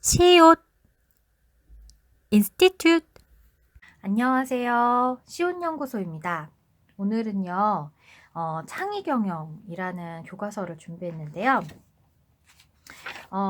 시옷 인스티튜트. 안녕하세요. 시옷연구소입니다. 오늘은요, 창의경영이라는 교과서를 준비했는데요.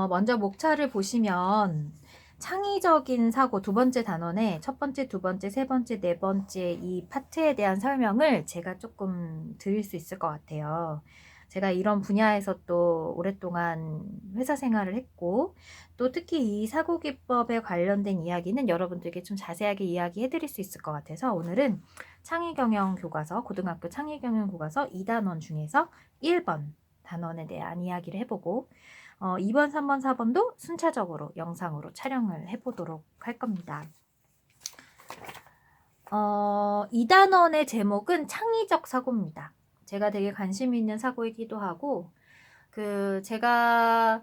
먼저 목차를 보시면 창의적인 사고 두 번째 단원에 첫 번째, 두 번째, 세 번째, 네 번째 이 파트에 대한 설명을 제가 조금 드릴 수 있을 것 같아요. 제가 이런 분야에서 또 오랫동안 회사 생활을 했고, 또 특히 이 사고기법에 관련된 이야기는 여러분들께 좀 자세하게 이야기해 드릴 수 있을 것 같아서 오늘은 창의경영 교과서, 고등학교 창의경영 교과서 2단원 중에서 1번 단원에 대한 이야기를 해보고, 2번, 3번, 4번도 순차적으로 영상으로 촬영을 해보도록 할 겁니다. 2단원의 제목은 창의적 사고입니다. 제가 되게 관심 있는 사고이기도 하고, 제가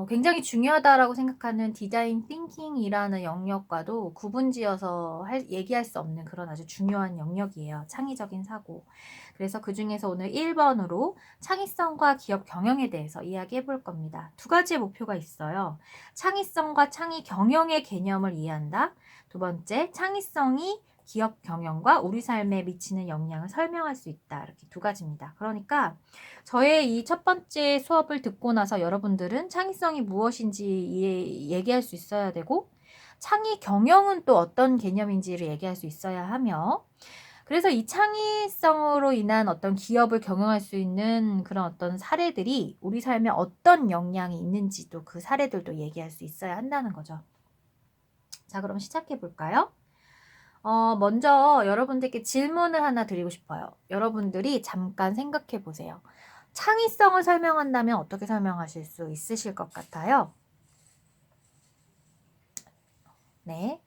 굉장히 중요하다라고 생각하는 디자인 띵킹이라는 영역과도 구분지어서 얘기할 수 없는 그런 아주 중요한 영역이에요. 창의적인 사고. 그래서 그 중에서 오늘 1번으로 창의성과 기업 경영에 대해서 이야기해 볼 겁니다. 두 가지의 목표가 있어요. 창의성과 창의 경영의 개념을 이해한다. 두 번째, 창의성이 기업 경영과 우리 삶에 미치는 영향을 설명할 수 있다. 이렇게 두 가지입니다. 그러니까 저의 이 첫 번째 수업을 듣고 나서 여러분들은 창의성이 무엇인지 얘기할 수 있어야 되고, 창의 경영은 또 어떤 개념인지를 얘기할 수 있어야 하며, 그래서 이 창의성으로 인한 어떤 기업을 경영할 수 있는 그런 어떤 사례들이 우리 삶에 어떤 영향이 있는지도 그 사례들도 얘기할 수 있어야 한다는 거죠. 자, 그럼 시작해 볼까요? 먼저 여러분들께 질문을 하나 드리고 싶어요. 여러분들이 잠깐 생각해 보세요. 창의성을 설명한다면 어떻게 설명하실 수 있으실 것 같아요? 네.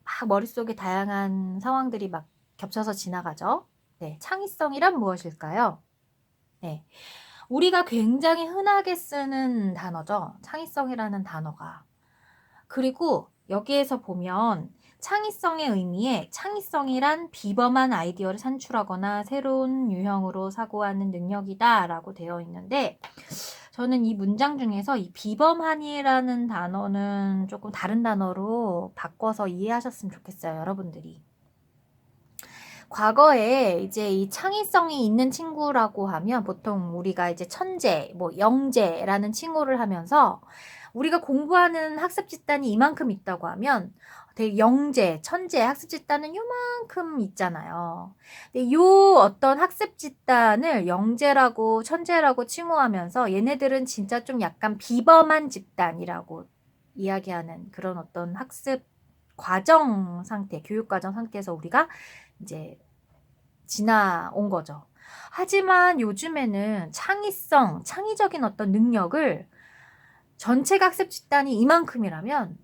막 머릿속에 다양한 상황들이 막 겹쳐서 지나가죠. 네. 창의성이란 무엇일까요? 네. 우리가 굉장히 흔하게 쓰는 단어죠. 창의성이라는 단어가. 그리고 여기에서 보면 창의성의 의미에 창의성이란 비범한 아이디어를 산출하거나 새로운 유형으로 사고하는 능력이다 라고 되어 있는데, 저는 이 문장 중에서 이 비범한이라는 단어는 조금 다른 단어로 바꿔서 이해하셨으면 좋겠어요, 여러분들이. 과거에 이제 이 창의성이 있는 친구라고 하면 보통 우리가 이제 천재, 뭐 영재라는 칭호를 하면서 우리가 공부하는 학습 집단이 이만큼 있다고 하면 되게 영재, 천재 학습 집단은 요만큼 있잖아요. 근데 요 어떤 학습 집단을 영재라고 천재라고 칭호하면서 얘네들은 진짜 좀 약간 비범한 집단이라고 이야기하는 그런 어떤 학습 과정 상태, 교육 과정 상태에서 우리가 이제 지나온 거죠. 하지만 요즘에는 창의성, 창의적인 어떤 능력을 전체 학습 집단이 이만큼이라면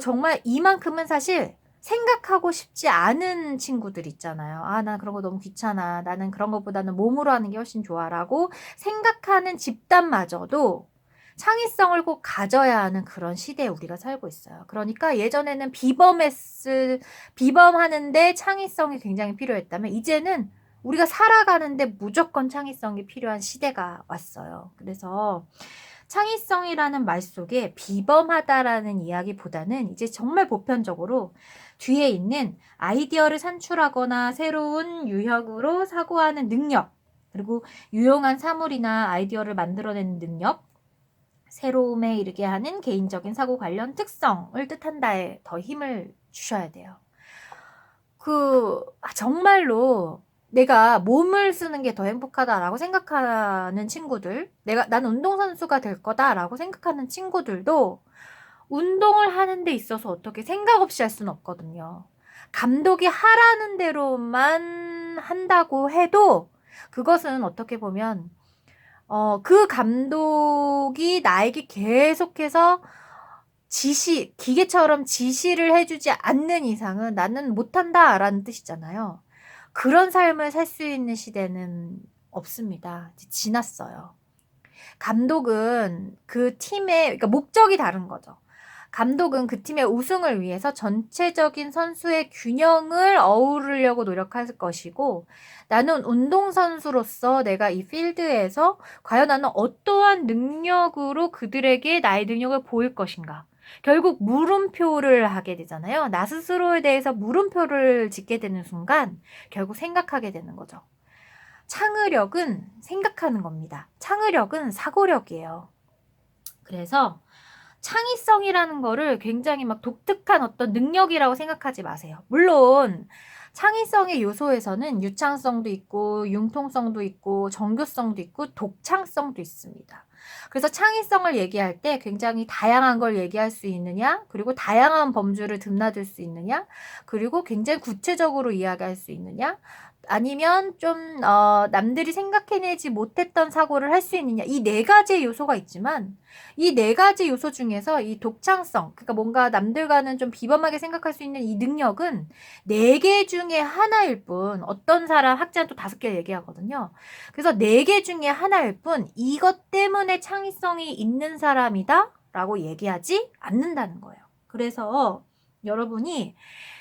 정말 이만큼은 사실 생각하고 싶지 않은 친구들 있잖아요. 아, 나 그런 거 너무 귀찮아. 나는 그런 것보다는 몸으로 하는 게 훨씬 좋아라고 생각하는 집단마저도 창의성을 꼭 가져야 하는 그런 시대에 우리가 살고 있어요. 그러니까 예전에는 비범하는데 창의성이 굉장히 필요했다면 이제는 우리가 살아가는데 무조건 창의성이 필요한 시대가 왔어요. 그래서 창의성이라는 말 속에 비범하다라는 이야기보다는 이제 정말 보편적으로 뒤에 있는 아이디어를 산출하거나 새로운 유형으로 사고하는 능력, 그리고 유용한 사물이나 아이디어를 만들어내는 능력, 새로움에 이르게 하는 개인적인 사고 관련 특성을 뜻한다에 더 힘을 주셔야 돼요. 정말로 내가 몸을 쓰는 게 더 행복하다라고 생각하는 친구들, 나는 운동선수가 될 거다라고 생각하는 친구들도 운동을 하는 데 있어서 어떻게 생각 없이 할 수는 없거든요. 감독이 하라는 대로만 한다고 해도 그것은 어떻게 보면 그 감독이 나에게 계속해서 기계처럼 지시를 해주지 않는 이상은 나는 못한다라는 뜻이잖아요. 그런 삶을 살 수 있는 시대는 없습니다. 이제 지났어요. 감독은 그 팀의, 그러니까 목적이 다른 거죠. 감독은 그 팀의 우승을 위해서 전체적인 선수의 균형을 어우르려고 노력할 것이고, 나는 운동선수로서 내가 이 필드에서 과연 나는 어떠한 능력으로 그들에게 나의 능력을 보일 것인가. 결국 물음표를 하게 되잖아요. 나 스스로에 대해서 물음표를 짓게 되는 순간 결국 생각하게 되는 거죠. 창의력은 생각하는 겁니다. 창의력은 사고력이에요. 그래서 창의성이라는 거를 굉장히 막 독특한 어떤 능력이라고 생각하지 마세요. 물론 창의성의 요소에서는 유창성도 있고 융통성도 있고 정교성도 있고 독창성도 있습니다. 그래서 창의성을 얘기할 때 굉장히 다양한 걸 얘기할 수 있느냐, 그리고 다양한 범주를 드나들 수 있느냐, 그리고 굉장히 구체적으로 이야기할 수 있느냐, 아니면 좀 남들이 생각해내지 못했던 사고를 할 수 있느냐, 이 네 가지의 요소가 있지만 이 네 가지 요소 중에서 이 독창성, 그러니까 뭔가 남들과는 좀 비범하게 생각할 수 있는 이 능력은 네 개 중에 하나일 뿐, 어떤 사람 학자는 또 5개 얘기하거든요. 그래서 네 개 중에 하나일 뿐 이것 때문에 창의성이 있는 사람이다 라고 얘기하지 않는다는 거예요. 그래서 여러분이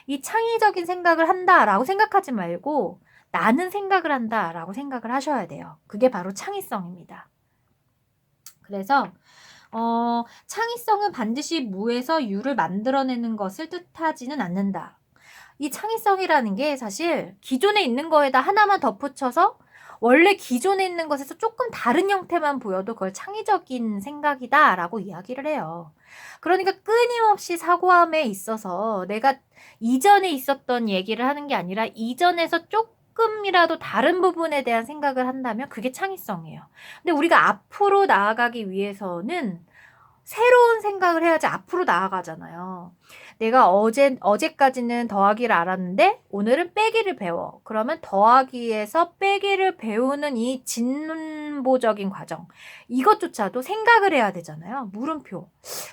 이 창의적인 생각을 한다라고 생각하지 말고 나는 생각을 한다라고 생각을 하셔야 돼요. 그게 바로 창의성입니다. 그래서 창의성은 반드시 무에서 유를 만들어내는 것을 뜻하지는 않는다. 이 창의성이라는 게 사실 기존에 있는 거에다 하나만 덧붙여서 원래 기존에 있는 것에서 조금 다른 형태만 보여도 그걸 창의적인 생각이다 라고 이야기를 해요. 그러니까 끊임없이 사고함에 있어서 내가 이전에 있었던 얘기를 하는 게 아니라 이전에서 조금이라도 다른 부분에 대한 생각을 한다면 그게 창의성이에요. 근데 우리가 앞으로 나아가기 위해서는 새로운 생각을 해야지 앞으로 나아가잖아요. 내가 어제까지는 더하기를 알았는데 오늘은 빼기를 배워. 그러면 더하기에서 빼기를 배우는 이 진보적인 과정. 이것조차도 생각을 해야 되잖아요. 물음표.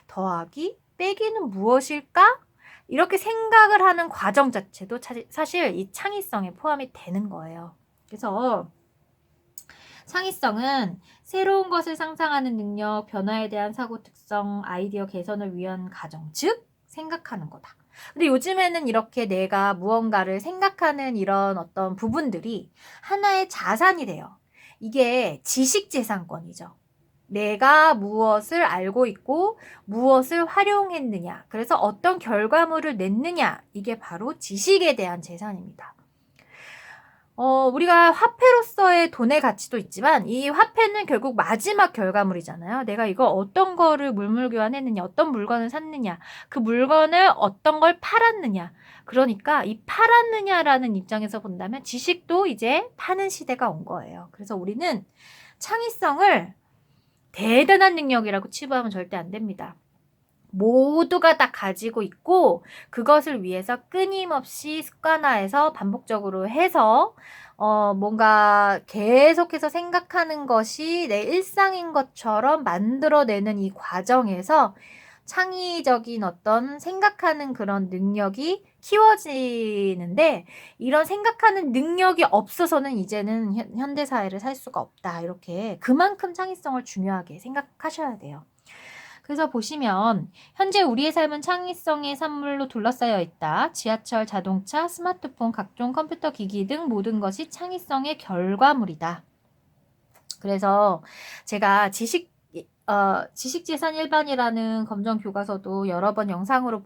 더하기, 빼기는 무엇일까? 이렇게 생각을 하는 과정 자체도 사실 이 창의성에 포함이 되는 거예요. 그래서 창의성은 새로운 것을 상상하는 능력, 변화에 대한 사고 특성, 아이디어 개선을 위한 과정, 즉 생각하는 거다. 근데 요즘에는 이렇게 내가 무언가를 생각하는 이런 어떤 부분들이 하나의 자산이 돼요. 이게 지식재산권이죠. 내가 무엇을 알고 있고 무엇을 활용했느냐, 그래서 어떤 결과물을 냈느냐, 이게 바로 지식에 대한 재산입니다. 우리가 화폐로서의 돈의 가치도 있지만 이 화폐는 결국 마지막 결과물이잖아요. 내가 이거 어떤 거를 물물 교환했느냐, 어떤 물건을 샀느냐, 그 물건을 어떤 걸 팔았느냐. 그러니까 이 팔았느냐라는 입장에서 본다면 지식도 이제 파는 시대가 온 거예요. 그래서 우리는 창의성을 대단한 능력이라고 치부하면 절대 안 됩니다. 모두가 다 가지고 있고 그것을 위해서 끊임없이 습관화해서 반복적으로 해서 뭔가 계속해서 생각하는 것이 내 일상인 것처럼 만들어내는 이 과정에서 창의적인 어떤 생각하는 그런 능력이 키워지는데, 이런 생각하는 능력이 없어서는 이제는 현대사회를 살 수가 없다. 이렇게 그만큼 창의성을 중요하게 생각하셔야 돼요. 그래서 보시면 현재 우리의 삶은 창의성의 산물로 둘러싸여 있다. 지하철, 자동차, 스마트폰, 각종 컴퓨터 기기 등 모든 것이 창의성의 결과물이다. 그래서 제가 지식재산 일반이라는 검정 교과서도 여러 번 영상으로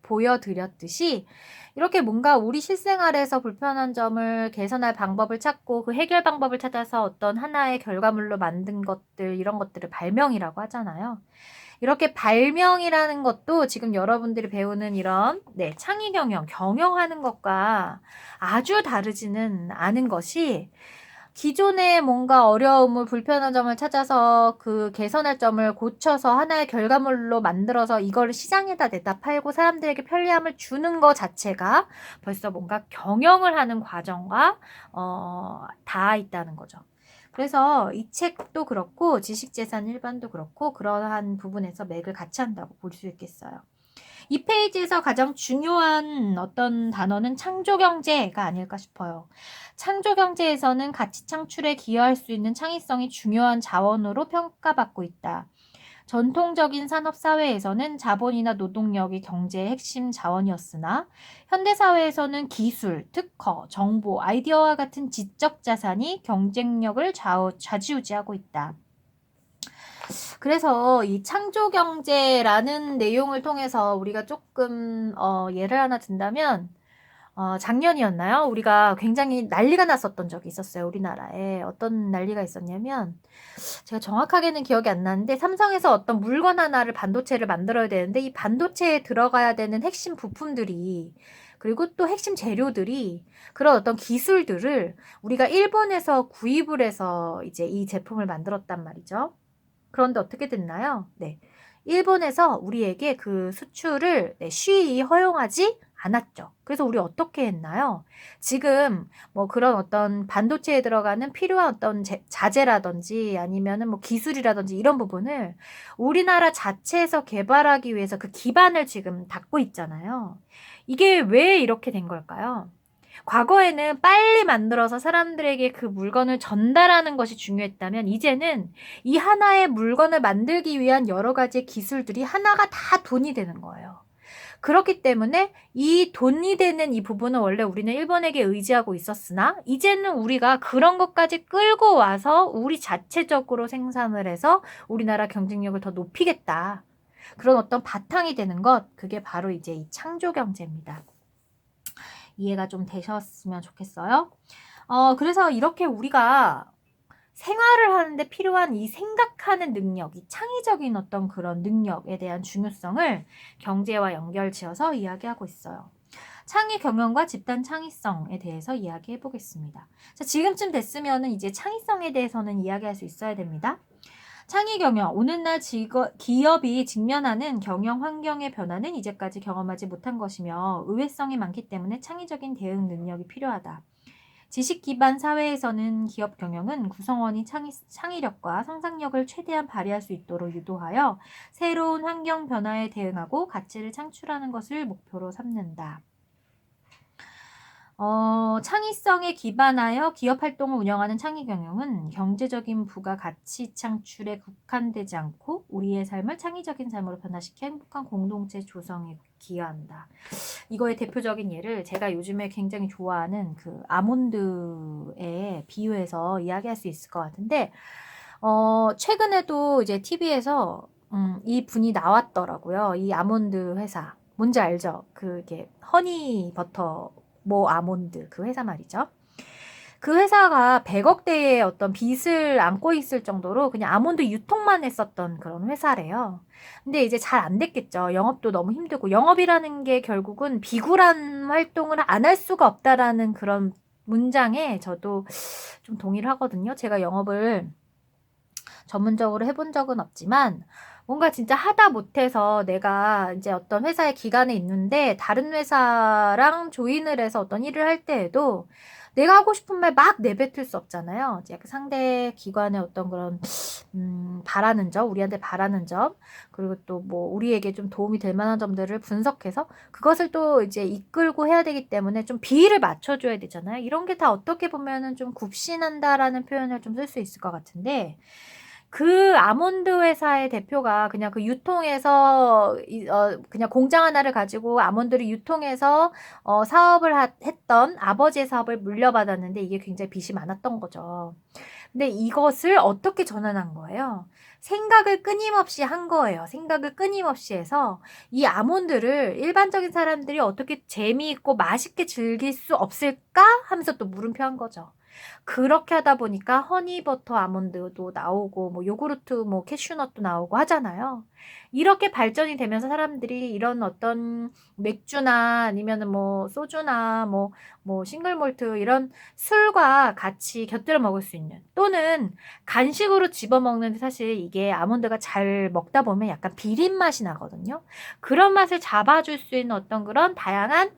보여드렸듯이 이렇게 뭔가 우리 실생활에서 불편한 점을 개선할 방법을 찾고 그 해결 방법을 찾아서 어떤 하나의 결과물로 만든 것들, 이런 것들을 발명이라고 하잖아요. 이렇게 발명이라는 것도 지금 여러분들이 배우는 이런 창의 경영하는 것과 아주 다르지는 않은 것이, 기존에 뭔가 어려움을, 불편한 점을 찾아서 그 개선할 점을 고쳐서 하나의 결과물로 만들어서 이걸 시장에다 내다 팔고 사람들에게 편리함을 주는 것 자체가 벌써 뭔가 경영을 하는 과정과 닿아 있다는 거죠. 그래서 이 책도 그렇고 지식재산 일반도 그렇고 그러한 부분에서 맥을 같이 한다고 볼 수 있겠어요. 이 페이지에서 가장 중요한 어떤 단어는 창조경제가 아닐까 싶어요. 창조경제에서는 가치 창출에 기여할 수 있는 창의성이 중요한 자원으로 평가받고 있다. 전통적인 산업사회에서는 자본이나 노동력이 경제의 핵심 자원이었으나 현대사회에서는 기술, 특허, 정보, 아이디어와 같은 지적 자산이 경쟁력을 좌지우지하고 있다. 그래서 이 창조경제라는 내용을 통해서 우리가 조금 예를 하나 든다면 작년이었나요? 우리가 굉장히 난리가 났었던 적이 있었어요. 우리나라에. 어떤 난리가 있었냐면 제가 정확하게는 기억이 안 나는데 삼성에서 어떤 물건 하나를 반도체를 만들어야 되는데 이 반도체에 들어가야 되는 핵심 부품들이 그리고 또 핵심 재료들이 그런 어떤 기술들을 우리가 일본에서 구입을 해서 이제 이 제품을 만들었단 말이죠. 그런데 어떻게 됐나요? 네. 일본에서 우리에게 그 수출을 쉬이 허용하지 않았죠. 그래서 우리 어떻게 했나요? 지금 뭐 그런 어떤 반도체에 들어가는 필요한 어떤 자재라든지 아니면은 뭐 기술이라든지 이런 부분을 우리나라 자체에서 개발하기 위해서 그 기반을 지금 닦고 있잖아요. 이게 왜 이렇게 된 걸까요? 과거에는 빨리 만들어서 사람들에게 그 물건을 전달하는 것이 중요했다면 이제는 이 하나의 물건을 만들기 위한 여러 가지 기술들이 하나가 다 돈이 되는 거예요. 그렇기 때문에 이 돈이 되는 이 부분은 원래 우리는 일본에게 의지하고 있었으나 이제는 우리가 그런 것까지 끌고 와서 우리 자체적으로 생산을 해서 우리나라 경쟁력을 더 높이겠다. 그런 어떤 바탕이 되는 것, 그게 바로 이제 이 창조경제입니다. 이해가 좀 되셨으면 좋겠어요. 그래서 이렇게 우리가 생활을 하는데 필요한 이 생각하는 능력, 이 창의적인 어떤 그런 능력에 대한 중요성을 경제와 연결 지어서 이야기하고 있어요. 창의 경영과 집단 창의성에 대해서 이야기해 보겠습니다. 자, 지금쯤 됐으면은 이제 창의성에 대해서는 이야기할 수 있어야 됩니다. 창의 경영, 오늘날 기업이 직면하는 경영 환경의 변화는 이제까지 경험하지 못한 것이며 의외성이 많기 때문에 창의적인 대응 능력이 필요하다. 지식 기반 사회에서는 기업 경영은 구성원이 창의력과 상상력을 최대한 발휘할 수 있도록 유도하여 새로운 환경 변화에 대응하고 가치를 창출하는 것을 목표로 삼는다. 창의성에 기반하여 기업 활동을 운영하는 창의 경영은 경제적인 부가가치 창출에 국한되지 않고 우리의 삶을 창의적인 삶으로 변화시켜 행복한 공동체 조성에 기여한다. 이거의 대표적인 예를 제가 요즘에 굉장히 좋아하는 그 아몬드에 비유해서 이야기할 수 있을 것 같은데, 최근에도 이제 TV에서 이 분이 나왔더라고요. 이 아몬드 회사. 뭔지 알죠? 그게 허니 버터 뭐 아몬드 그 회사 말이죠. 그 회사가 100억대의 어떤 빚을 안고 있을 정도로 그냥 아몬드 유통만 했었던 그런 회사래요. 근데 이제 잘 안 됐겠죠. 영업도 너무 힘들고 영업이라는 게 결국은 비굴한 활동을 안 할 수가 없다라는 그런 문장에 저도 좀 동의를 하거든요. 제가 영업을 전문적으로 해본 적은 없지만 뭔가 진짜 하다 못해서 내가 이제 어떤 회사의 기간에 있는데 다른 회사랑 조인을 해서 어떤 일을 할 때에도 내가 하고 싶은 말 막 내뱉을 수 없잖아요. 이제 약간 상대 기관의 어떤 그런 바라는 점, 우리한테 바라는 점, 그리고 또 뭐 우리에게 좀 도움이 될 만한 점들을 분석해서 그것을 또 이제 이끌고 해야 되기 때문에 좀 비율을 맞춰줘야 되잖아요. 이런 게 다 어떻게 보면은 좀 굽신한다라는 표현을 좀 쓸 수 있을 것 같은데 그 아몬드 회사의 대표가 그냥 그 유통해서 그냥 공장 하나를 가지고 아몬드를 유통해서 사업을 했던 아버지의 사업을 물려받았는데 이게 굉장히 빚이 많았던 거죠. 근데 이것을 어떻게 전환한 거예요? 생각을 끊임없이 한 거예요. 생각을 끊임없이 해서 이 아몬드를 일반적인 사람들이 어떻게 재미있고 맛있게 즐길 수 없을까 하면서 또 물음표 한 거죠. 그렇게 하다 보니까 허니버터 아몬드도 나오고 뭐 요구르트 뭐 캐슈넛도 나오고 하잖아요. 이렇게 발전이 되면서 사람들이 이런 어떤 맥주나 아니면은 뭐 소주나 뭐 싱글몰트 이런 술과 같이 곁들여 먹을 수 있는 또는 간식으로 집어먹는데 사실 이게 아몬드가 잘 먹다 보면 약간 비린 맛이 나거든요. 그런 맛을 잡아줄 수 있는 어떤 그런 다양한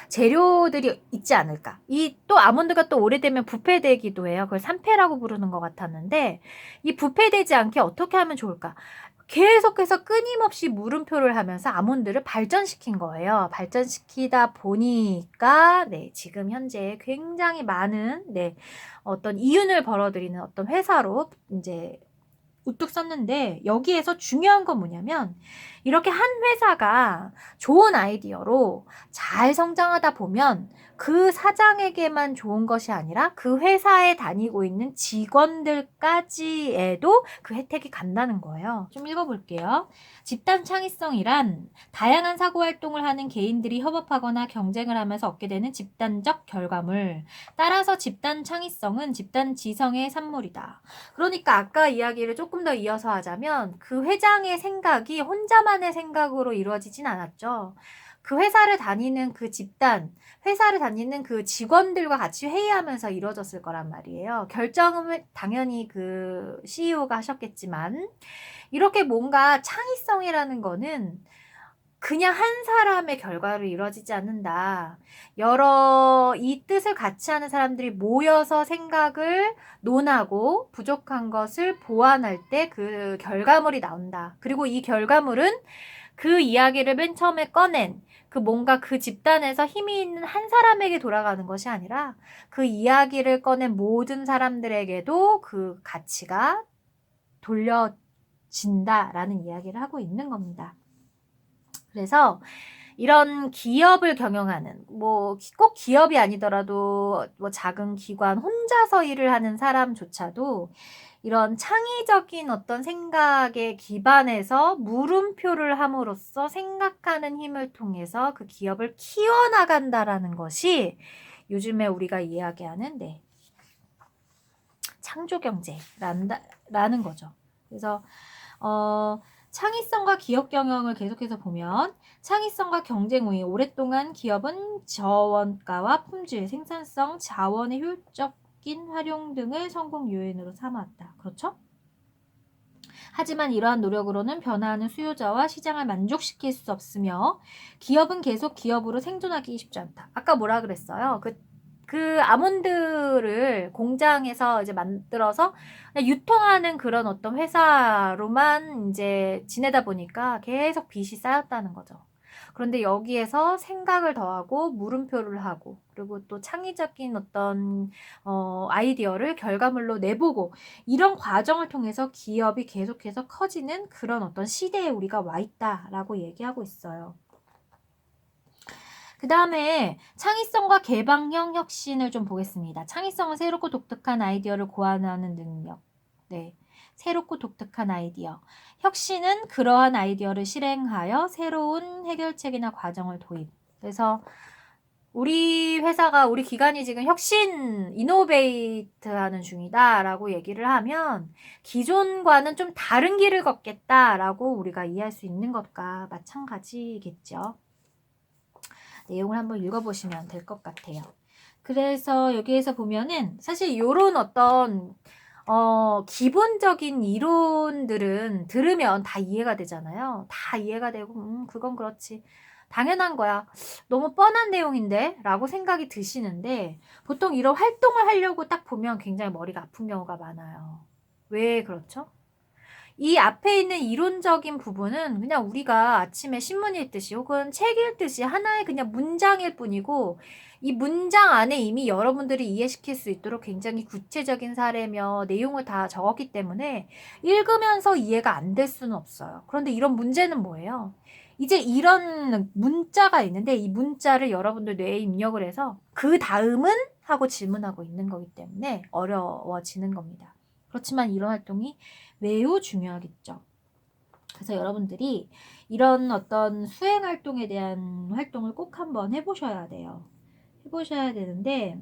재료들이 있지 않을까. 이 또 아몬드가 또 오래되면 부패되기도 해요. 그걸 산패라고 부르는 것 같았는데 이 부패되지 않게 어떻게 하면 좋을까? 계속해서 끊임없이 물음표를 하면서 아몬드를 발전시킨 거예요. 발전시키다 보니까 네, 지금 현재 굉장히 많은 어떤 이윤을 벌어들이는 어떤 회사로 이제 우뚝 섰는데 여기에서 중요한 건 뭐냐면 이렇게 한 회사가 좋은 아이디어로 잘 성장하다 보면 그 사장에게만 좋은 것이 아니라 그 회사에 다니고 있는 직원들까지에도 그 혜택이 간다는 거예요. 좀 읽어볼게요. 집단 창의성이란 다양한 사고 활동을 하는 개인들이 협업하거나 경쟁을 하면서 얻게 되는 집단적 결과물. 따라서 집단 창의성은 집단 지성의 산물이다. 그러니까 아까 이야기를 조금 더 이어서 하자면 그 회장의 생각이 혼자만의 생각으로 이루어지진 않았죠. 그 회사를 다니는 그 집단, 회사를 다니는 그 직원들과 같이 회의하면서 이루어졌을 거란 말이에요. 결정은 당연히 그 CEO가 하셨겠지만, 이렇게 뭔가 창의성이라는 거는 그냥 한 사람의 결과로 이루어지지 않는다. 여러 이 뜻을 같이 하는 사람들이 모여서 생각을 논하고 부족한 것을 보완할 때 그 결과물이 나온다. 그리고 이 결과물은 그 이야기를 맨 처음에 꺼낸 그 뭔가 그 집단에서 힘이 있는 한 사람에게 돌아가는 것이 아니라 그 이야기를 꺼낸 모든 사람들에게도 그 가치가 돌려진다라는 이야기를 하고 있는 겁니다. 그래서 이런 기업을 경영하는 뭐 꼭 기업이 아니더라도 뭐 작은 기관 혼자서 일을 하는 사람조차도 이런 창의적인 어떤 생각에 기반해서 물음표를 함으로써 생각하는 힘을 통해서 그 기업을 키워나간다라는 것이 요즘에 우리가 이야기하는 창조경제라는 거죠. 그래서 창의성과 기업 경영을 계속해서 보면 창의성과 경쟁 우위, 오랫동안 기업은 저원가와 품질, 생산성, 자원의 효율적인 활용 등을 성공 요인으로 삼았다. 그렇죠? 하지만 이러한 노력으로는 변화하는 수요자와 시장을 만족시킬 수 없으며 기업은 계속 기업으로 생존하기 쉽지 않다. 아까 뭐라 그랬어요? 그 아몬드를 공장에서 이제 만들어서 그냥 유통하는 그런 어떤 회사로만 이제 지내다 보니까 계속 빚이 쌓였다는 거죠. 그런데 여기에서 생각을 더하고 물음표를 하고 그리고 또 창의적인 어떤 아이디어를 결과물로 내보고 이런 과정을 통해서 기업이 계속해서 커지는 그런 어떤 시대에 우리가 와 있다라고 얘기하고 있어요. 그 다음에 창의성과 개방형 혁신을 좀 보겠습니다. 창의성은 새롭고 독특한 아이디어를 고안하는 능력. 네. 새롭고 독특한 아이디어. 혁신은 그러한 아이디어를 실행하여 새로운 해결책이나 과정을 도입. 그래서 우리 회사가, 우리 기관이 지금 혁신, 이노베이트 하는 중이다라고 얘기를 하면 기존과는 좀 다른 길을 걷겠다라고 우리가 이해할 수 있는 것과 마찬가지겠죠. 내용을 한번 읽어보시면 될 것 같아요. 그래서 여기에서 보면은 사실 이런 어떤 기본적인 이론들은 들으면 다 이해가 되잖아요. 다 이해가 되고 그건 그렇지. 당연한 거야. 너무 뻔한 내용인데? 라고 생각이 드시는데 보통 이런 활동을 하려고 딱 보면 굉장히 머리가 아픈 경우가 많아요. 왜 그렇죠? 이 앞에 있는 이론적인 부분은 그냥 우리가 아침에 신문 읽듯이 혹은 책 읽듯이 하나의 그냥 문장일 뿐이고 이 문장 안에 이미 여러분들이 이해시킬 수 있도록 굉장히 구체적인 사례며 내용을 다 적었기 때문에 읽으면서 이해가 안 될 수는 없어요. 그런데 이런 문제는 뭐예요? 이제 이런 문자가 있는데 이 문자를 여러분들 뇌에 입력을 해서 그 다음은 하고 질문하고 있는 거기 때문에 어려워지는 겁니다. 그렇지만 이런 활동이 매우 중요하겠죠. 그래서 여러분들이 이런 어떤 수행 활동에 대한 활동을 꼭 한번 해보셔야 돼요. 해보셔야 되는데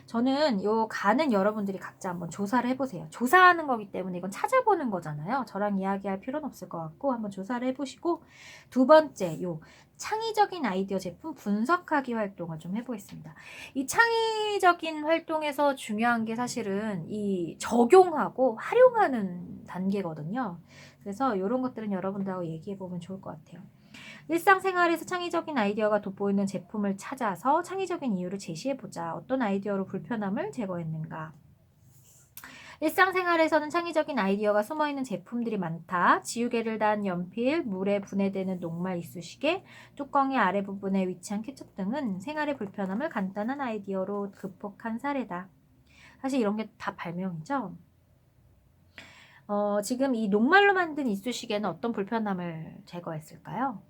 저는 요 가는 여러분들이 각자 한번 조사를 해보세요. 조사하는 거기 때문에 이건 찾아보는 거잖아요. 저랑 이야기할 필요는 없을 것 같고 한번 조사를 해보시고 두 번째 요 창의적인 아이디어 제품 분석하기 활동을 좀 해보겠습니다. 이 창의적인 활동에서 중요한 게 사실은 이 적용하고 활용하는 단계거든요. 그래서 이런 것들은 여러분들하고 얘기해보면 좋을 것 같아요. 일상생활에서 창의적인 아이디어가 돋보이는 제품을 찾아서 창의적인 이유를 제시해보자. 어떤 아이디어로 불편함을 제거했는가? 일상생활에서는 창의적인 아이디어가 숨어있는 제품들이 많다. 지우개를 단 연필, 물에 분해되는 녹말 이쑤시개, 뚜껑의 아래 부분에 위치한 케첩 등은 생활의 불편함을 간단한 아이디어로 극복한 사례다. 사실 이런 게 다 발명이죠. 지금 이 녹말로 만든 이쑤시개는 어떤 불편함을 제거했을까요?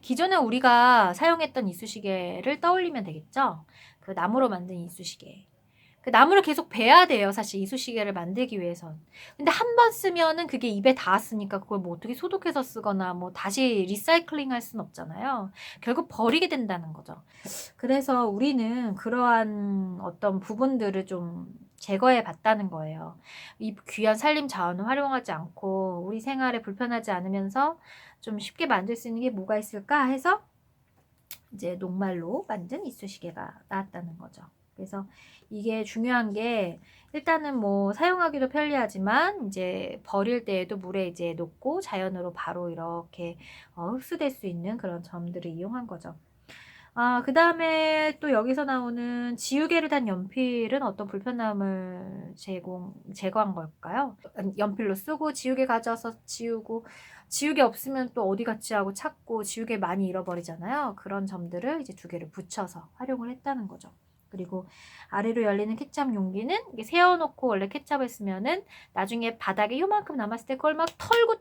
기존에 우리가 사용했던 이쑤시개를 떠올리면 되겠죠? 그 나무로 만든 이쑤시개. 그 나무를 계속 베야 돼요, 사실 이쑤시개를 만들기 위해선. 근데 한 번 쓰면은 그게 입에 닿았으니까 그걸 뭐 어떻게 소독해서 쓰거나 뭐 다시 리사이클링 할 수는 없잖아요. 결국 버리게 된다는 거죠. 그래서 우리는 그러한 어떤 부분들을 좀 제거해 봤다는 거예요. 이 귀한 산림 자원을 활용하지 않고 우리 생활에 불편하지 않으면서 좀 쉽게 만들 수 있는 게 뭐가 있을까 해서 이제 녹말로 만든 이쑤시개가 나왔다는 거죠. 그래서 이게 중요한 게 일단은 뭐 사용하기도 편리하지만 이제 버릴 때에도 물에 이제 녹고 자연으로 바로 이렇게 흡수될 수 있는 그런 점들을 이용한 거죠. 그다음에 또 여기서 나오는 지우개를 단 연필은 어떤 불편함을 제거한 걸까요? 연필로 쓰고 지우개 가져와서 지우고 지우개 없으면 또 어디 갔지 하고 찾고 지우개 많이 잃어버리잖아요. 그런 점들을 이제 두 개를 붙여서 활용을 했다는 거죠. 그리고 아래로 열리는 케찹 용기는 이게 세워놓고 원래 케찹을 쓰면은 나중에 바닥에 요만큼 남았을 때 그걸 막 털고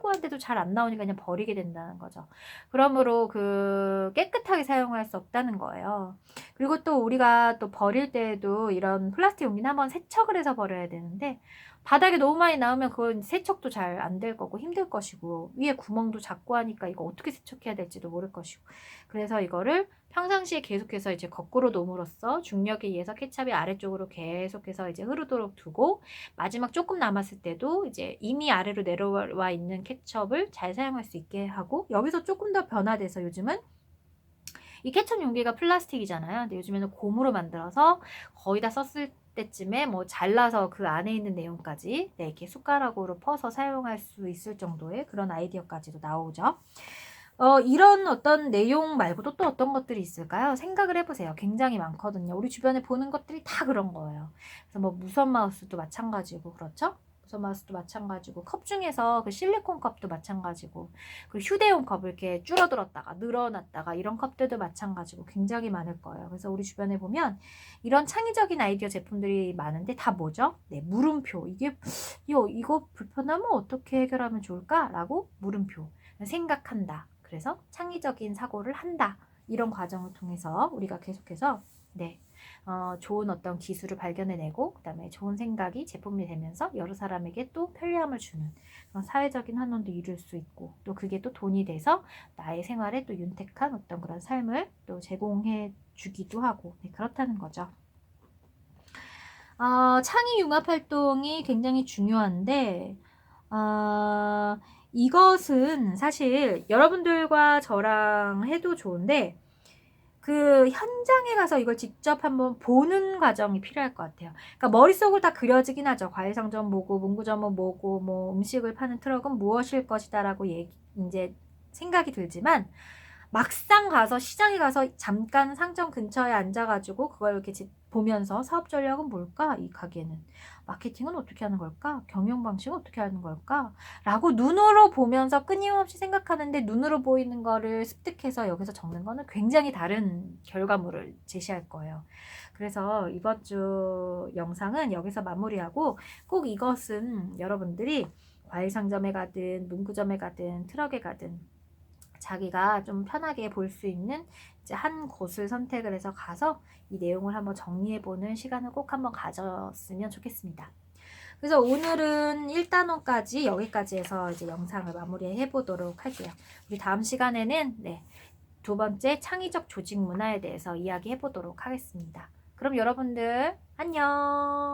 하는데도 잘 안 나오니까 그냥 버리게 된다는 거죠. 그러므로 그 깨끗하게 사용할 수 없다는 거예요. 그리고 또 우리가 또 버릴 때에도 이런 플라스틱 용기는 한번 세척을 해서 버려야 되는데 바닥에 너무 많이 나오면 그건 세척도 잘 안 될 거고 힘들 것이고 위에 구멍도 작고 하니까 이거 어떻게 세척해야 될지도 모를 것이고 그래서 이거를 평상시에 계속해서 이제 거꾸로 놓음으로써 중력에 의해서 케찹이 아래쪽으로 계속해서 이제 흐르도록 두고 마지막 조금 남았을 때도 이제 이미 아래로 내려와 있는 케첩을 잘 사용할 수 있게 하고 여기서 조금 더 변화돼서 요즘은 이 케첩 용기가 플라스틱이잖아요. 근데 요즘에는 고무로 만들어서 거의 다 썼을 때쯤에 뭐 잘라서 그 안에 있는 내용까지 네, 이렇게 숟가락으로 퍼서 사용할 수 있을 정도의 그런 아이디어까지도 나오죠. 이런 어떤 내용 말고도 또 어떤 것들이 있을까요? 생각을 해보세요. 굉장히 많거든요. 우리 주변에 보는 것들이 다 그런 거예요. 그래서 뭐 무선 마우스도 마찬가지고 그렇죠? 무선 마우스도 마찬가지고 컵 중에서 그 실리콘 컵도 마찬가지고 그 휴대용 컵을 이렇게 줄어들었다가 늘어났다가 이런 컵들도 마찬가지고 굉장히 많을 거예요. 그래서 우리 주변에 보면 이런 창의적인 아이디어 제품들이 많은데 다 뭐죠? 네, 물음표. 이거 불편하면 어떻게 해결하면 좋을까라고 물음표. 생각한다. 그래서 창의적인 사고를 한다. 이런 과정을 통해서 우리가 계속해서 네, 좋은 어떤 기술을 발견해내고 그다음에 좋은 생각이 제품이 되면서 여러 사람에게 또 편리함을 주는 그런 사회적인 환원도 이룰 수 있고 또 그게 또 돈이 돼서 나의 생활에 또 윤택한 어떤 그런 삶을 또 제공해 주기도 하고 네, 그렇다는 거죠. 창의 융합 활동이 굉장히 중요한데 이것은 사실 여러분들과 저랑 해도 좋은데 그 현장에 가서 이걸 직접 한번 보는 과정이 필요할 것 같아요. 그러니까 머릿속으로 다 그려지긴 하죠. 과일상점 뭐고 문구점은 뭐고 뭐 음식을 파는 트럭은 무엇일 것이다라고 이제 생각이 들지만 막상 가서 시장에 가서 잠깐 상점 근처에 앉아가지고 그걸 이렇게 보면서 사업 전략은 뭘까? 이 가게는 마케팅은 어떻게 하는 걸까? 경영 방식은 어떻게 하는 걸까? 라고 눈으로 보면서 끊임없이 생각하는데 눈으로 보이는 거를 습득해서 여기서 적는 거는 굉장히 다른 결과물을 제시할 거예요. 그래서 이번 주 영상은 여기서 마무리하고 꼭 이것은 여러분들이 과일 상점에 가든 문구점에 가든 트럭에 가든 자기가 좀 편하게 볼 수 있는 이제 한 곳을 선택을 해서 가서 이 내용을 한번 정리해보는 시간을 꼭 한번 가졌으면 좋겠습니다. 그래서 오늘은 1단원까지 여기까지 해서 이제 영상을 마무리해 보도록 할게요. 우리 다음 시간에는 네, 두 번째 창의적 조직 문화에 대해서 이야기해 보도록 하겠습니다. 그럼 여러분들 안녕.